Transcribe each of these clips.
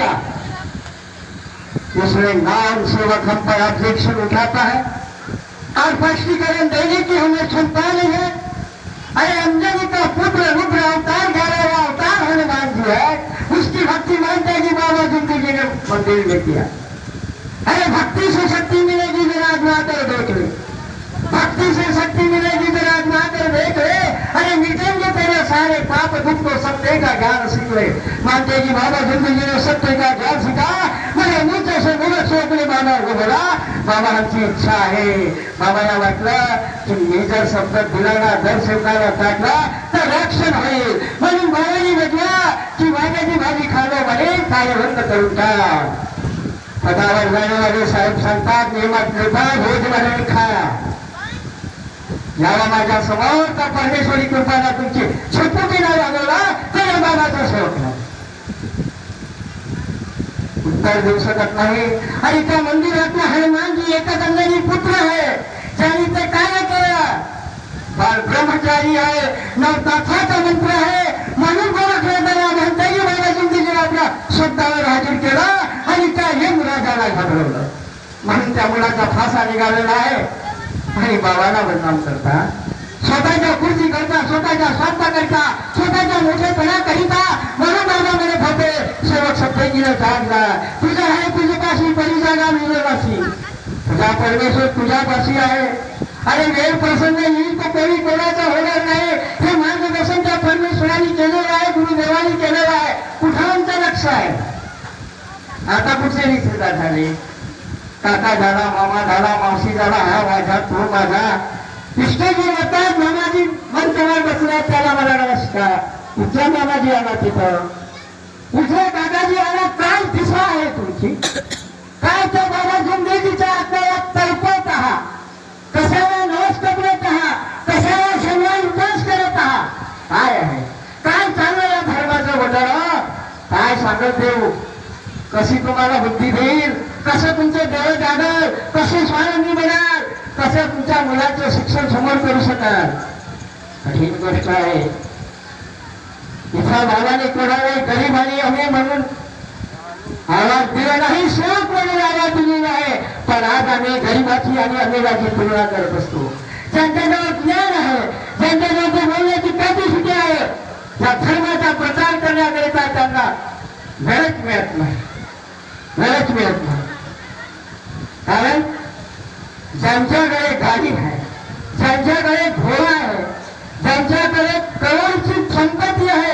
KIA. उसने नाम सेवक हम पर ऑब्जेक्शन उठाता है और स्पष्टीकरण देने की हमें क्षमता नहीं है। अरे अंजनी का पुत्र रुद्र अवतार 11वां अवतार हनुमान जी है, उसकी भक्ति मानते हैं कि बाबा जिंदगी ने मंदिर में किया। अरे भक्ति से शक्ति मिलेगी विराजमा कर देख ले, भक्ति से शक्ति मिलेगी विराजमा कर देख ले। अरे मिटेंगे तेरे सारे पाप दुख को, सत्य का ज्ञान सीख ले। मानते कि बाबा जिंदगी ने सत्य का ज्ञान सीखा, मैंने नीचे से मुलक से अपने बाबा को बोला बाबा आमची इच्छा आहे। बाबाला वाटलं की मी जर शब्द दिला ना, जर सेवकाला टाकला तर रक्षण होईल, म्हणून बाबांनी म्हटलं की वांग्याची भाजी खालो म्हणे काय बंद करून टाक। पदावर जाणारे साहेब सांगतात नियमात निर्धार रोज म्हणे खाया, याला माझ्या समोर तर परमेश्वरी कृपाला तुमची छटपटी नाही लागला तर बाबाचा सेवक नाही, उत्तर देऊ शकत नाही। आणि त्या मंदिरातला हनुमानजी एकच अंजनी पुत्र आहे, ज्यांनी ते काय केलं, बाळ ब्रह्मचारी आहे, नवताचा मंत्र आहे, म्हणून ओळखलं त्याला म्हणता की बाबा जिंदगीने आपल्या शब्दावर हाजीर केला आणि त्या यमराजाला घाबरवलं, म्हणून त्या मुलाचा फासा निघालेला आहे। आणि बाबाला बदनाम करता, स्वतःच्या खुर्ची करता, स्वतःच्या स्वार्था करता, स्वतःच्या मोठेपणा करिता म्हणून बाबा म्हणत होते सेवक सत्तेजीला जागला, तुझा आहे तुझ्यापाशी परी जागा मिळेलाशी, तुझा परमेश्वर तुझ्यापाशी आहे। अरे वेळ प्रसंग येईल तो कोणी कोणाचा होणार नाही, हे मार्गदर्शन त्या परमेश्वरांनी केलेलं आहे, गुरुदेवांनी केलेलं आहे, कुठं आमचं लक्ष आहे। आता कुठचे रिश्तेदार झाले, काका झाला, मामा झाला, मावशी झाला, हा माझा तो माझा, इष्टजी म्हणतात मामाजी मन केव्हा बसला त्याला मला नमस्कार, कुठला मामाजी आला तिथं, कुठला काकाजी आला, काय दिशा आहे तुमची, काय त्या बाबा जिंदगीच्या आपल्याला तळपत आहात, कशाला नमस्कार करत आहात, कशाला सन्मान उपास करत आहात, काय आहे, काय चाललं या धर्माचं घोटाळा, काय सांगत देऊ, कशी तुम्हाला बुद्धी देईल, कसं तुमचं डोळे जागल, कसे स्वानंदी बनाल, कसं तुमच्या मुलाचं शिक्षण समोर करू शकाल, कठीण गोष्ट आहे। इथं बाबाने कोणालाही गरीब आणि अमे म्हणून आवाज दिला नाही, सेवक म्हणून आवाज दिलेला आहे, पण आज आम्ही गरीबाची आणि अमेराची तुलना करत असतो। ज्यांच्याजवळ ज्ञान आहे, ज्यांच्याजवळ बोलण्याची कॅपॅसिटी आहे, त्या धर्माचा प्रचार करण्याकरिता त्यांना वेळच मिळत नाही, वेळच मिळत नाही। कारण ज्यांच्याकडे गाडी आहे, ज्यांच्याकडे घोडा आहे, ज्यांच्याकडे करोडची संपत्ती आहे,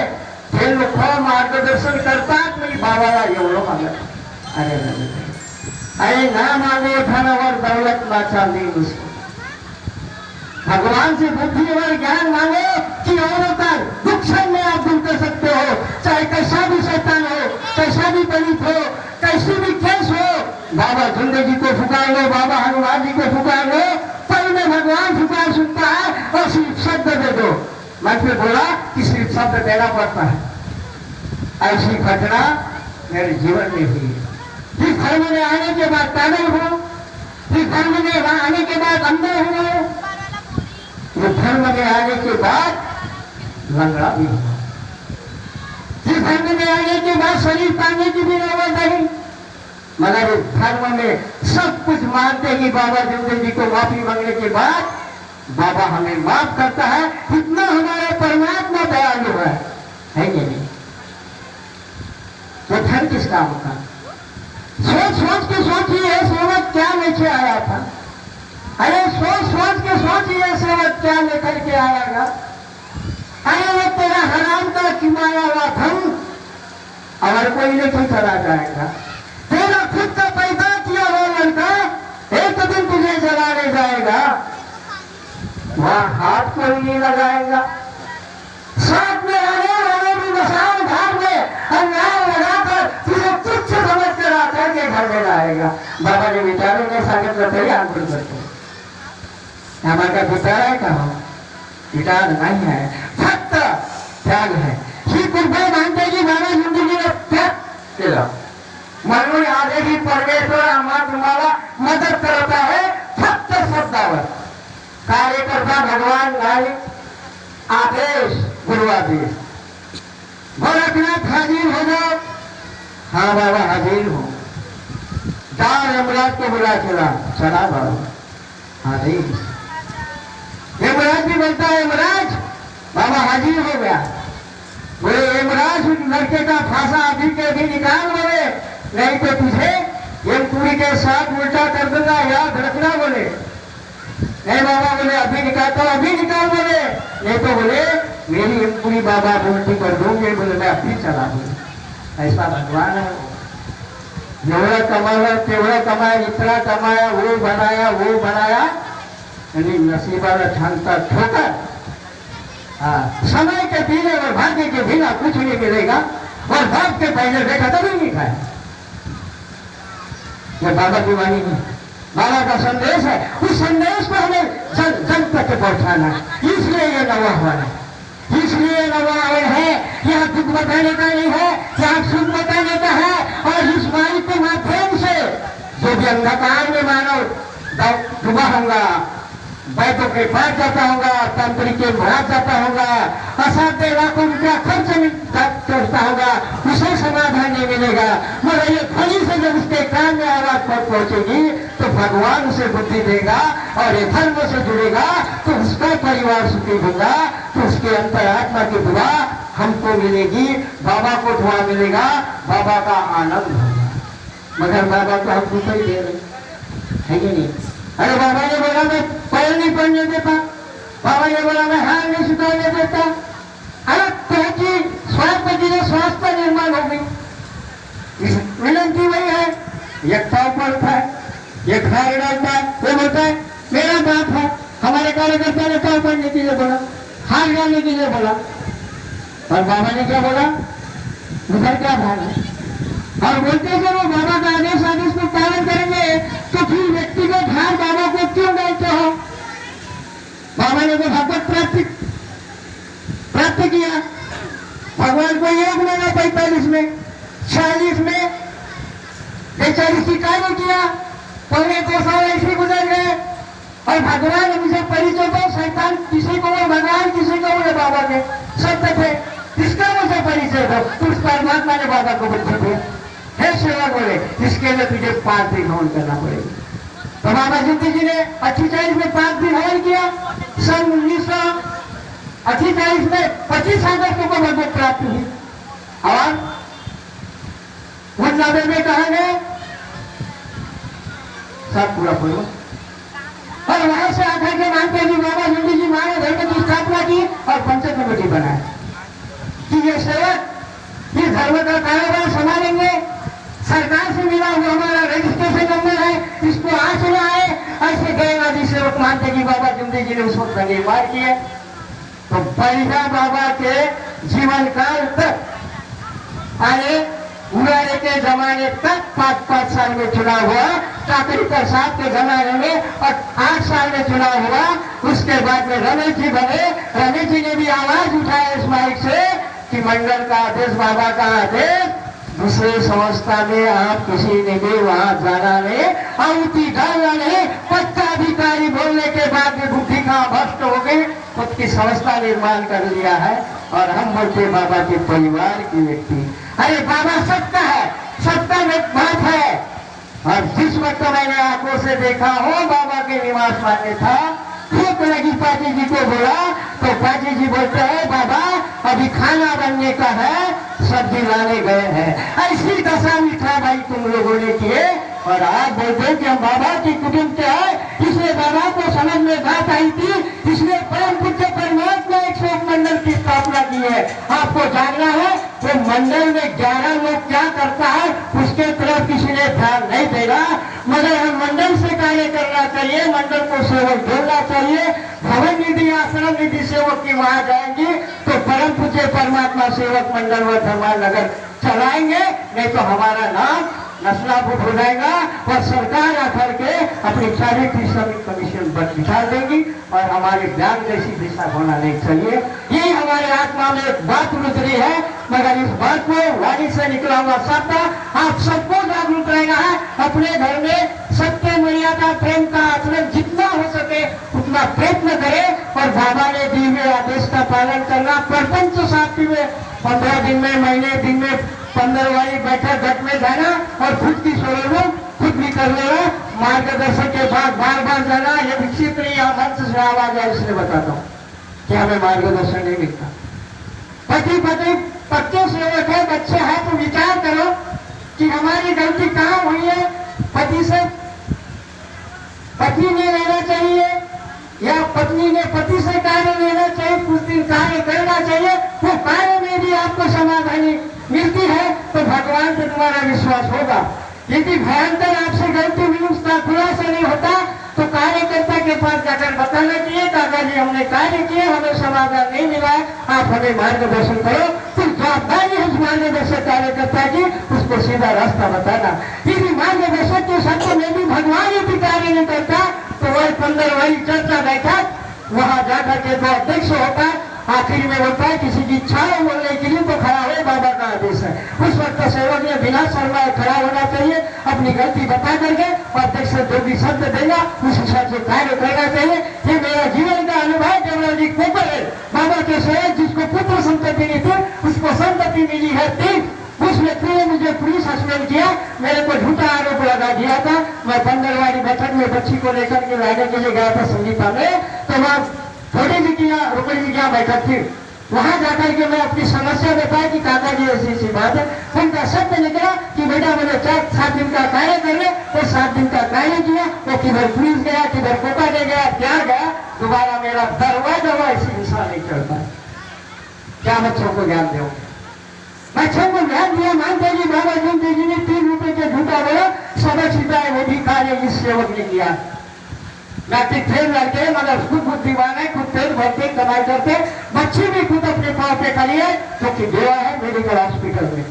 ते लोक मार्गदर्शन करतात म्हणजे बाबाला एवढं मागत, अरे ना मांगो धन और दौलत ना चांदी उसको, भगवान से बुद्धि और ज्ञान मांगो कि और कर दुख में आप दूर कर सकते हो, चाहे कैसा भी शैतान हो, कैसा भी पलित हो, कैसी भी केस हो। बाबा जिंदगी को पुकार लो, बाबा हनुमान जी को पुकार लो, पहले भगवान पुकार सुनता है और सिर्फ शब्द दे दो। मैं फिर बोला कि सिर्फ शब्द देना पड़ता है, ऐसी घटना मेरे जीवन में हुई है। जिस धर्म में आने के बाद पागल हो, जिस धर्म में आने के बाद अंधे हो, जिस धर्म में आने के बाद लंगड़ा भी हो, जिस धर्म में आने के बाद शरीर पाने की भी नौबत नहीं, मगर इस धर्म में सब कुछ मानते कि बाबा जिंदगी को माफी मांगने के बाद बाबा हमें माफ करता है, इतना हमारा परमात्मा दयालु है कि नहीं। तो धर्म किस काम का, सोच सोच के सोचिए सेवक क्या लेके आया था, अरे सोच सोच के सोचिए सेवक क्या लेकर के आएगा। अरे वो तेरा हराम का चुमाया हुआ धन अगर कोई लेकर चला जाएगा, तेरा खुद का पैदा किया हुआ लड़का एक दिन तुझे जलाने जाएगा, वहां हाथ कोई नहीं लगाएगा, साथ में आने वाले भी मसाल घाट में अंगार लगाकर तुझे तुच्छ समझ कर आकर के घर में लाएगा। बाबा ने विचारों ने सांगितलं तरी आंदोलन करतो, आम्हाला विचार आहे का, विचार नाही आहे, फक्त त्याग है। ही कृपा मानते की बाबा जिंदगीला त्याग केला, म्हणून आजही परमेश्वर आम्हाला तुम्हाला मदत करत आहे, फक्त शब्दावर। कार्यकर्ता भगवान नाही, आदेश गुरु आदेश। गोरखनाथ हाजिर हो जाओ, हाँ बाबा हाजिर हूँ। जाओ यमराज को बुला चला। चला बाबा। हाँ नहीं, यमराज भी बोलता है यमराज बाबा हाजिर हो गया। बोले यमराज लड़के का फांसा अभी के अभी निकाल बोले, नहीं तो तुझे यमपुरी के साथ उल्टा कर दूंगा, याद रखना बोले। नहीं बाबा बोले अभी निकालता हूँ, अभी निकाल बोले, नहीं तो बोले मेरी यमपुरी बाबा उल्टी कर दूंगे बोले, मैं अभी चला बोले। ऐसा भगवान है। जेवढा कमाया तेवढा कमाया, इतना कमाया, वो बनाया यानी नसीबाला छानता ठोकर। हाँ, समय के पीने और भाग्य के बिना कुछ नहीं मिलेगा, और बाप के पहले देखा तभी नहीं खाए। यह बाबा की वाणी है, बाबा का संदेश है। उस संदेश को हमें जन तक पहुंचाना, इसलिए ये नवा हुआ है, इसलिए नवा है। यहाँ दुख बताने का नहीं है, यहाँ सुख बताने का है। और इस वाणी के माध्यम से जो भी अंधकार में मानव डूबा होगा, बैठों के पास जाता होगा, तांत्रिक के भाग जाता होगा, असाध्य लाखों रुपया खर्च करता होगा, उसे समाधान नहीं मिलेगा। मगर ये ध्वनि से जब उसके कान में आवाज पर पहुंचेगी तो भगवान उसे बुद्धि देगा, और ये धर्म से जुड़ेगा तो उसका परिवार सुखी होगा, तो उसके अंतरात्मा की दुआ हमको मिलेगी, बाबा को दुआ मिलेगा, बाबा का आनंद होगा। मगर बाबा को हम दुख ही दे रहे है कि नहीं? अरे बाबा ने बोला मैं पैर नहीं पड़ने देता, बाबा ने बोला मैं हाथ नहीं सुधारने देता। अरे त्याची स्वास्थ्य स्वास्थ्य निर्माण हो गई। विनंती वही है, एक पाव पड़ता है, एक हार डालता है, वो बोलता है मेरा बाप है। हमारे कार्यकर्ता ने पाव पड़ने के लिए बोला, हार डालने के लिए बोला, और बाबा ने क्या बोला, उधर क्या भाग है। और बोलते जब वो बाबा का आदेश को पालन करेंगे तो फिर व्यक्तिगत हार बाबा को क्यों डालते हो? बाबा ने तो भगवत प्राप्त किया, भगवान को योग मिला 45 में, 46 में, 40 की कार्य किया, पौने 2 साल ऐसे गुजर गए। और भगवान अभी से परिचय दो, शैतान किसी को बोले भगवान, किसी को बोले बाबा के, सत्य थे, किसका मुझे परिचय दो? उस परमात्मा ने बाबा को परिचय दिया। हे सेवा बोले इसके लिए तुझे 5 दिन हवन करना पड़ेगा। तो बाबा जिंदगी जी ने 48 में 5 दिन हवन किया। सन 1948 में 25 अगस्त को भगवत प्राप्त हुई, और 1990 में कहा गए सब पूरा पूरा। और वहां से आकर के मानते जी बाबा जिंदगी जी माने धर्म की स्थापना की और पंच कमेटी बनाए कि ये सेवक ये धर्म का कारोबार संभालेंगे। सरकार से मिला हुआ हमारा रजिस्ट्रेशन नंबर है, इसको आज सुना है। ऐसे गैरवादी सेवक मानते कि बाबा जिंदगी जी ने उस वक्त निर्माण किए। तो बढ़िया बाबा के जीवन काल तक आने उड़ाने के जमाने तक 5-5 साल में चुनाव हुआ, काकरी प्रसाद के जमाने में और 8 साल में चुनाव हुआ। उसके बाद में रमेश जी बने। रमेश जी ने भी आवाज उठाया इस माइक से कि मंडल का आदेश, बाबा का आदेश, दूसरे संस्था में आप किसी ने भी वहां जाना नहीं, आहुति डालना नहीं। पक्का अधिकारी बोलने के बाद में बुद्धि का भ्रष्ट हो गई, खुद की संस्था निर्माण कर लिया है। और हम बोलते बाबा के परिवार की व्यक्ति, अरे बाबा सबका है, सबका बात है। और जिस वक्त मैंने आंखों से देखा हो बाबा के निवास मान्य था, भूख लगी पाजी जी को बोला तो पाजी जी बोलते हैं बाबा अभी खाना बनने का है, सब्जी लाने गए हैं। ऐसी दशा में था भाई तुम लोगों ने किए। और आप बोलते हैं कि हम बाबा की कुटुंब के हैं, इसलिए बाबा को समझ में बात आई थी, इसलिए परम पूज्य परमात्मा एक शोक मंडल की स्थापना की है। आपको जानना है वो मंडल में 11 लोग क्या करता है उसके तरफ किसी ने ध्यान नहीं देगा। मगर हम मंडल से कार्य करना चाहिए, मंडल को सेवक जोड़ना चाहिए। भवन निधि आश्रम निधि सेवक की वहां जाएंगी तो परम पूज्य परमात्मा सेवक मंडल व धर्मान नगर चलाएंगे, नहीं तो हमारा नाम नस्लाभूत हो जाएगा। और सरकार आकर के अपनी 40 श्रमिक कमीशन पर बिछा देंगी और हमारे ज्ञान जैसी दिशा होना नहीं चाहिए। ये हमारे आत्मा में एक बात उतरी है, मगर इस बात को वाणी से निकला हुआ शब्द आप सबको जागरूक रहना है। अपने घर में सत्य, मर्यादा, प्रेम का आचरण जितना हो सके उतना प्रयत्न करें। और बाबा ने दिए हुए आदेश का पालन करना, प्रपंच साथी में 15 दिन में, महीने दिन में 15 वाली बैठक घट में जाना और खुद की स्वरूप खुद भी कर लेना, मार्गदर्शन के बाद बार बार जाना। ये विकसित नहीं मंच से आवाज है, इसलिए बताता हूँ कि हमें मार्गदर्शन नहीं मिलता। पति पत्नी पक्के सेवक है, बच्चे हैं, तो विचार करो कि हमारी गलती कहाँ हुई है। पति से पत्नी ने लेना चाहिए या पत्नी ने पति से कार्य लेना चाहिए, कुछ दिन कार्य करना चाहिए, वो कार्य में भी आपको समाधानी मिलती है तो भगवान पे तुम्हारा विश्वास होगा। यदि भयंकर आपसे गलती हुई, उसका खुलासा नहीं होता तो कार्यकर्ता के पास जाकर बताना चाहिए, दादाजी हमने कार्य किए, हमें समाधान नहीं मिला है, आप हमें मार्गदर्शन करो। तो जवाबदारी है उस मार्गदर्शक कार्यकर्ता की, उसको सीधा रास्ता बताना। यदि मार्गदर्शक के शब्द में भी भगवान यदि कार्य नहीं करता तो वही 15 वाली चर्चा बैठक वहां जाकर के जो अध्यक्ष होता है आखिर में बोलता है किसी की इच्छा है बोलने के लिए तो खड़ा हो, बाबा का आदेश है। उस वक्त सेवक ने बिना शर्माए खड़ा होना चाहिए, अपनी गलती बता करके और अध्यक्ष जो भी शब्द देगा उस हिसाब से कार्य करना चाहिए। ये मेरा जीवन का अनुभव जब जी पोपर है, बाबा के सेवक जिसको पुत्र संतति नहीं थी उसको संतति मिली है 3। उस व्यक्ति ने मुझे पुलिस सस्पेंड किया, मेरे को झूठा आरोप लगा दिया था। मैं 15 वाली बैठक में बच्ची को लेकर के लाने के लिए गया था संगीता में, तो वहाँ थोड़ी जी की रुपये की क्या बैठक थी, वहां जाकर के मैं अपनी समस्या बताई कि काका जी ऐसी बात है। उनका सत्य निकला कि बेटा मैंने 7 दिन का कार्य कर ले, तो 7 दिन का कार्य किया, तो किधर पुलिस गया, किधर कोटा ले गया, क्या गया, दोबारा मेरा दरवाजा ऐसी दिशा नहीं चलता। क्या बच्चों को ज्ञान दो, बच्चों को ज्ञान दिया, मानते जी बाबा जी ने 3 रुपए के झूठा बोला, सबक सिखाए, वो भी कार्य इस सेवक ने किया। मैट्रिक फेल लड़के मगर खुद बुद्धिमान है, खुद पेट भरते कमाई करते, बच्चे भी खुद अपने पाँव पे खड़ी है, जो कि गया है मेडिकल हॉस्पिटल में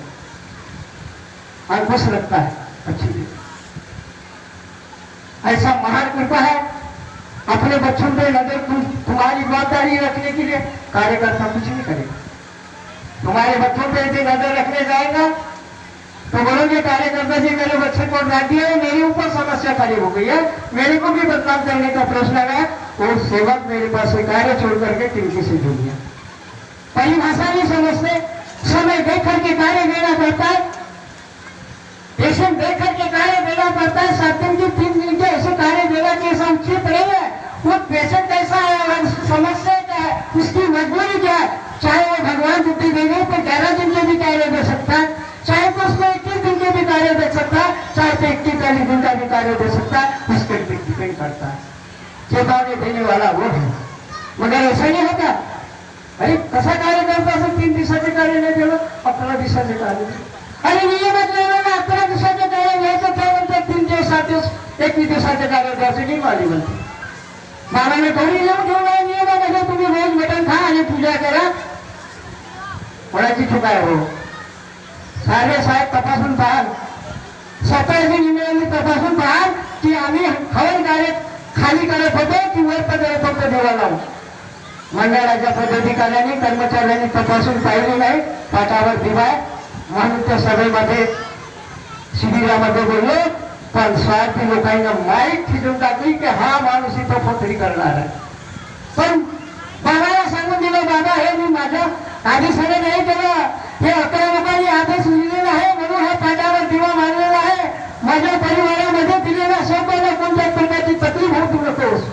अंकुश रखता है अच्छी भी। ऐसा महान कृपा है। अपने बच्चों पे नजर तुम्हारी जवाबदारी रखने के लिए कार्यकर्ता कुछ नहीं करेगा। तुम्हारे बच्चों पे यदि नजर रखने जाएगा तो बोलोगे कार्यकर्ता जी मेरे बच्चे को डांट दिया है, मेरे ऊपर समस्या खड़ी हो गई है, मेरे को भी बदनाम करने का प्रश्न आया। और सेवक मेरे पास कार्य छोड़ करके तिनकी से जुड़ गया। परिभाषा नहीं समझते, समय देख करके कार्य देना पड़ता है, पेशेंट देख करके कार्य देना पड़ता है। 7 दिन की 3 दिन के ऐसे कार्य देना कि ऐसा उचित नहीं है। वो पेशेंट कैसा है, समस्या क्या है, उसकी मजबूरी क्या है, चाहे वो भगवान बुद्धि देंगे तो 11 दिन के भी कार्य दे सकता है, चाहे तो उसको 21 दिन के भी कार्य दे सकता है, चाहे तो 21-40 दिन का भी कार्य दे सकता है, उसके डिपेंड करता है। चेतावनी देने वाला वो है, मगर ऐसा नहीं होता। अरे कसा कार्य करता असेल 3 दिवसाचे कार्य नाही दिलं, 11 दिवसाचे कार्य, अरे नियमित लेवलला 11 दिवसाचे कार्य घ्यायचं, ते म्हणतात 3 दिवस 7 दिवस 21 दिवसाचे कार्य द्यायचं नाही माली म्हणते। बाबाने थोडी नियम ठेवला, नियमामध्ये तुम्ही रोज मटण खा आणि पूजा करा, कोणाची चूक आहे हो? सारे साहेब तपासून पाहाल, स्वतःची निमित्ताने तपासून पाहाल की आम्ही हवन कार्य खाली करत होतो की वर करत होतो देवाला। मंडळाच्या पदाधिकाऱ्यांनी कर्मचाऱ्यांनी तपासून पाहिली नाही, पाठावर दिवाय म्हणून त्या सभेमध्ये शिबिरामध्ये बोललो, पण स्वार्थी लोकांना माहीत खिजून टाकली की हा माणूस इथं फोटरी करणार आहे। पण बाबाला सांगून दिलं, बाबा हे मी माझ्या आदेशाने नाही केलं, हे 11 लोकांनी आदेश लिहिलेला आहे म्हणून हा पाठावर दिवा मारलेला आहे, माझ्या परिवारामध्ये दिलेल्या शब्दाला कोणत्या प्रकारची तकलीफ होऊ नकोस,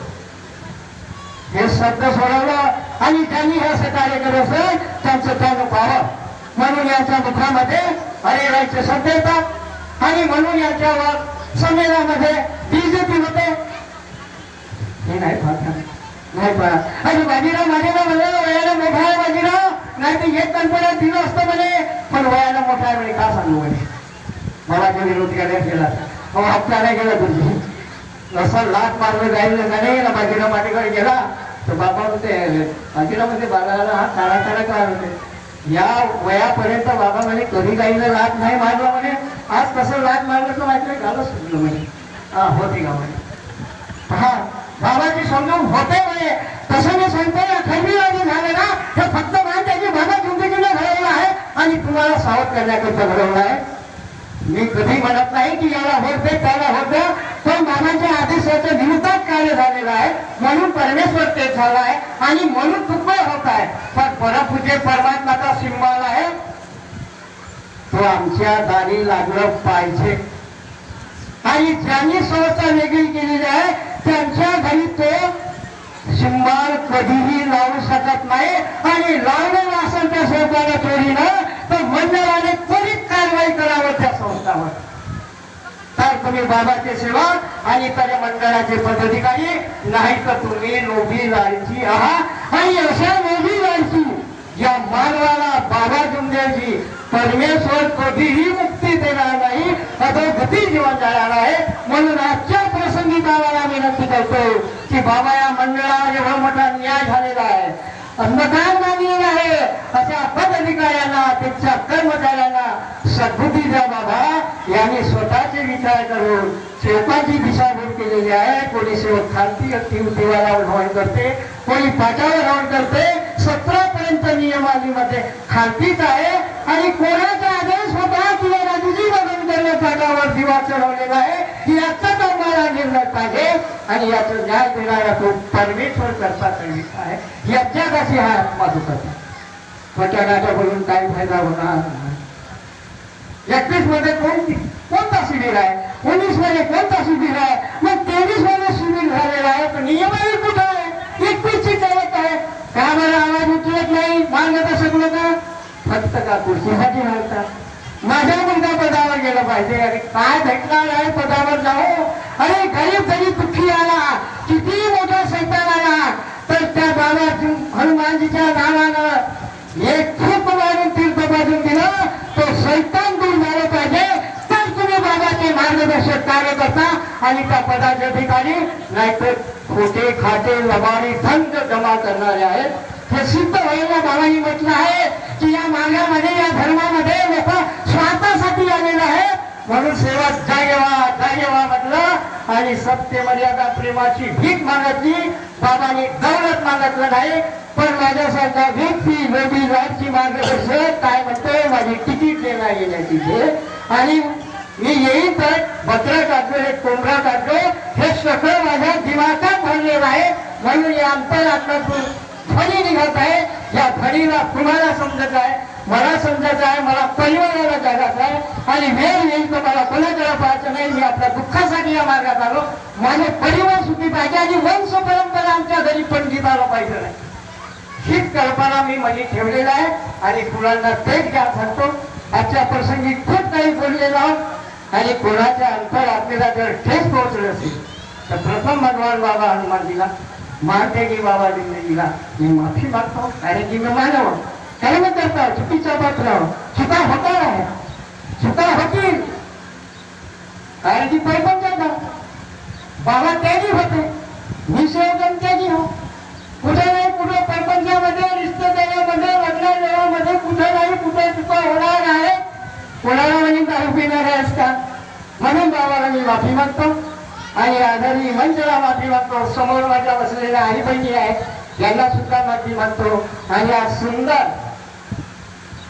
हे शब्द सोडवलं आणि त्यांनी हे असं कार्य करत असेल त्यांचं त्यानं पाहावं म्हणून यांच्या मुखामध्ये हरिरायचे शब्द येतात आणि म्हणून यांच्यावर संमेलनामध्ये बीजेपी होते। हे नाही पाहत नाही पाहत आणि बाजीराव म्हणलं वयाला मोठा आहे बाजीराव, नाही तर एक कल्पना दिलं असतं म्हणे, पण वयाला मोठा आहे म्हणे, का सांगू म्हणे, मला जो विरोध करायला केला अहो हप्ता नाही गेला तुझी असं लाट मारलं जाईल नाही ना। बाजीराव माझ्याकडे गेला तर बाबा होते बाजीराव मध्ये बाळाला हा काळा काळा का होते, या वयापर्यंत बाबा म्हणे कधी गाईला लाट नाही मारला म्हणे, आज कसं लाट मारलं तर माझ्याकडे घालच सुटलं म्हणे, हा होते का म्हणे, हा बाबाची समजून होते म्हणे। तसं मी सांगतोय खंडीवादी झाले ना, हे फक्त मान त्याची बाबा जिंदगीने घडवलं आहे आणि तुम्हाला सावध करण्याकरता घडवलं आहे। मी कधी म्हणत नाही की याला होत दे त्याला होत दे, पण बाबांचे आदेश त्याच्या विरोधात कार्य झालेलं आहे, म्हणून परमेश्वर तेच झाला आहे आणि म्हणून तुकडे होत आहे. पण परमपूज्य परमात्माचा सिंबल आहे तो आमच्या दारी लागलं पाहिजे. आणि ज्यांनी संस्था वेगळी केलेली आहे त्यांच्या घरी तो सिंबल कधीही लावू शकत नाही. आणि लावलेला असेल त्या संस्थाला चोरीनं तर मंडळाने त्वरित कारवाई करावं त्या संस्थावर. तर तुम्ही बाबाचे सेवक आणि त्या मंडळाचे पदाधिकारी नाही तर तुम्ही लोभी लालची आहात. आणि अशा लोभी लालची या मानवाला बाबा जुमदेवजी परमेश्वर कधीही मुक्ती देणार नाही, अधोगती जीवन जाणार आहे. म्हणून आजच्या प्रसंगी बाबाला विनंती करतो की बाबा या मंडळावर एवढा मोठा न्याय झालेला आहे, अंधकार मानलेला आहे. अशा पदाधिकाऱ्यांना त्यांच्या कर्मचाऱ्यांना सद्बुद्धी द्या बाबा. यांनी स्वतःचे विचार करून सेवकाची दिशाभूल केलेली आहे. कोणी सेवक खालती देवाला हवन करते, कोणी पाटावर हवन करते. 17 पर्यंत नियमावलीमध्ये खालतीच आहे. आणि कोणाचा आदेश होता किंवा राजूजी बघून पाटावर दिवा चढवलेला आहे याचा तो मला निर्णय पाहिजे. आणि याचं न्याय देणारा तो परमेश्वर करता कळवीत आहे. याच्यात अशी हा आत्मा दुखत आहे. पटाणाचा बोलून काय फायदा होणार. 31 मध्ये कोणता शिबिर आहे, 19 मध्ये कोणता शिबिर आहे, मग 23 मध्ये शिबिर झालेला आहे. पण नियमावली कुठं आहे? 21 ची कळत आहे का? मला आवाज उचलत नाही मार्गदर्शक लोक फक्त का कुर्सीसाठी घालतात. माझ्या मुलगा पदावर गेला पाहिजे. अरे काय भेटणार आहे पदावर जाऊ. अरे गरीब गरीब दुःखी आला, किती मोठा सैतान आला तर त्या बाबा हनुमानजीच्या नावानं एक खूप मारून तीर्थ बाजून दिलं तो सैतान दूर झाला पाहिजे. तर तुम्ही बाबाचे मार्गदर्शक कार्य करता आणि त्या पदाचे अधिकारी नाहीतर खोटे खाते लबाडी धंद जमा करणारे आहेत. हे सिद्ध व्हायला बाबांनी म्हटलं आहे की या मार्गामध्ये या धर्मामध्ये लोक स्वार्थासाठी आलेले आहे. म्हणून सेवा जागेवा म्हटलं आणि सत्य मर्यादा प्रेमाची भीक मागितली. बाबांनी दौलत मागितलं नाही. पण माझ्यासारखा व्यक्ती लोभी लालची मार्गदर्शक काय म्हणतोय माझी तिकीट देणार येण्याची घे आणि मी येईन तर भद्र काढलो हे कोंबडा काढलो हे सगळं माझ्या दिमागात भरलेलं आहे. म्हणून या अंतरात्म्यातून ध्वनी निघत आहे. या ध्वनीला तुम्हाला समजत आहे, मला समजत आहे, मला परिवाराला जगायचं आहे. आणि वेळ येईल तर मला कोणाकडे पाहायचं नाही. मी आपल्या दुःखासाठी या मार्गात आलो. माझे परिवार सुखी पाहिजे आणि वंश परंपरा आमच्या घरी पंडित आला पाहिजे नाही. हीच कल्पना मी मध्ये ठेवलेला आहे आणि मुलांना तेच ज्ञान सांगतो. आजच्या प्रसंगी खूप काही बोललेलो आहोत आणि कोणाच्या अंतरात्म्याला जर ठेस पोहोचलं असेल तर प्रथम भगवान बाबा हनुमानजीला मानते की बाबा जिंदगीला मी माफी मागतो. कारण की मी मानव कर्म करता चुकीच्या पात्रावर चुका होणार आहे, चुका होतील. कारण की पैपंच बाबा त्यागी होते, मी सेवकन त्यागी हो. कुठे नाही कुठे प्रपंचामध्ये रिश्तेदारामध्ये लग्नामध्ये कुठे नाही कुठे चुका होणार आहे. कोणाला म्हणून दारू पिणार आहेस का? म्हणून बाबाला मी माफी मागतो आणि आधारी मंचाला माफी मागतो. समोर माझ्या बसलेल्या आई बहिणी आहेत यांना सुद्धा माफी मागतो. आणि आज सुंदर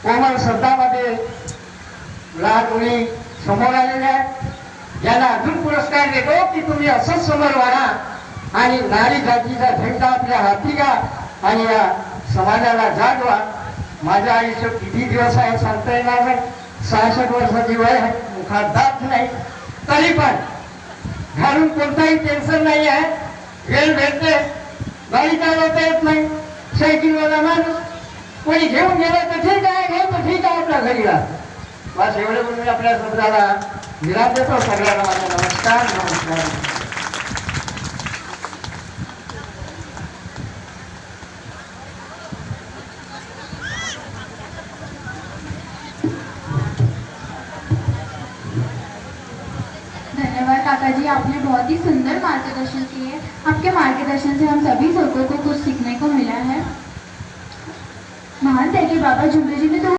कोमल शब्दामध्ये लहान मुली समोर आलेल्या आहेत यांना अजून पुरस्कार देतो की तुम्ही असंच समोर वाढा आणि नारी जातीचा झेंडा आपल्या हाती घ्या आणि या समाजाला जागवा. माझं आयुष्य किती दिवस आहे सांगता येणार नाही. 66 वर्षाची वय आहे, मुखात दात नाही, तरी पण घालून कोणताही टेन्शन नाही आहे. वेळ भेटते, गाडी चालवता येत नाही, सायकलवाला माणूस कोणी घेऊन गेलं तर ठीक आहे, घेऊन तर ठीक आहे, आपल्या घरी राहतो. बस एवढे बोलून मी आपल्या शब्दाला विराम देतो. सगळ्यांना माझा नमस्कार. नमस्कार. धन्यवाद काका जी, आपने बहुत ही सुंदर मार्गदर्शन किए. आपके मार्गदर्शन से हम सभी लोगों को कुछ सीखने को मिला है. महान थे कि बाबा जुमदेव जी ने तो